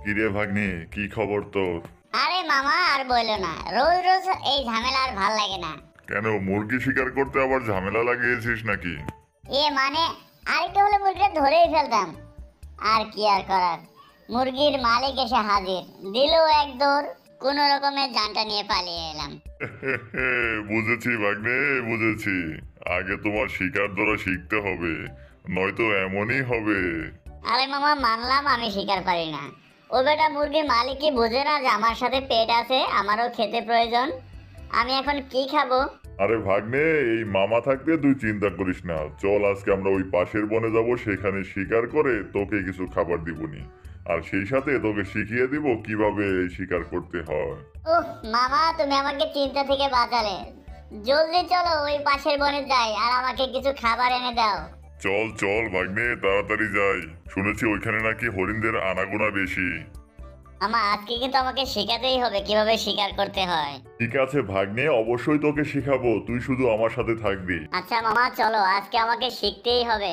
কিরে ভাগ্নে, কি খবর তোর? আরে মামা আর বইলো না, রোজ রোজ এই ঝামেলা আর ভাল লাগে না। কেন, মুরগি শিকার করতে আবার ঝামেলা লাগিয়েছিস নাকি? মানে আরেকটু হলে মুরগিটা ধরেই ফেলতাম। আর কি আর করার, মুরগির মালিক এসে হাজির, দিল এক দৌড়, কোন রকমে জানটা নিয়ে পালিয়ে এলাম। বুঝেছি ভাগ্নে, বুঝেছি। আগে তোমার শিকার ধরা শিখতে হবে, নয়তো এমনই হবে। আরে মামা মানলাম আমি শিকার পারি না, ও বেটা মুরগির মালিক কি বোঝে না যে আমার সাথে পেট আছে, আমারও খেতে প্রয়োজন। আমি এখন কি খাবো? আরে ভাগ্নে, এই মামা থাকতে তুই চিন্তা করিস না। চল আজকে আমরা ওই পাশের বনে যাব, সেখানে শিকার করে তোকে কিছু খাবার দিবনি, আর সেই সাথে তোকে শিখিয়ে দিব কিভাবে এই শিকার করতে হয়। উহ মামা, তুমি আমাকে চিন্তা থেকে বাঁচালে। জলদি চলো, ওই পাশের বনে যাই আর আমাকে কিছু খাবার এনে দাও। চল চল ভাগ্নে, তাড়াতাড়ি যাই। শুনেছি ওইখানে নাকি হরিণদের আনাগোনা বেশি। মামা আজকে কিন্তু আমাকে শেখাতেই হবে কিভাবে শিকার করতে হয়। ঠিক আছে ভাগ্নে, অবশ্যই তোকে শেখাবো, তুই শুধু আমার সাথে থাকবি। আচ্ছা মামা চলো, আজকে আমাকে শিখতেই হবে।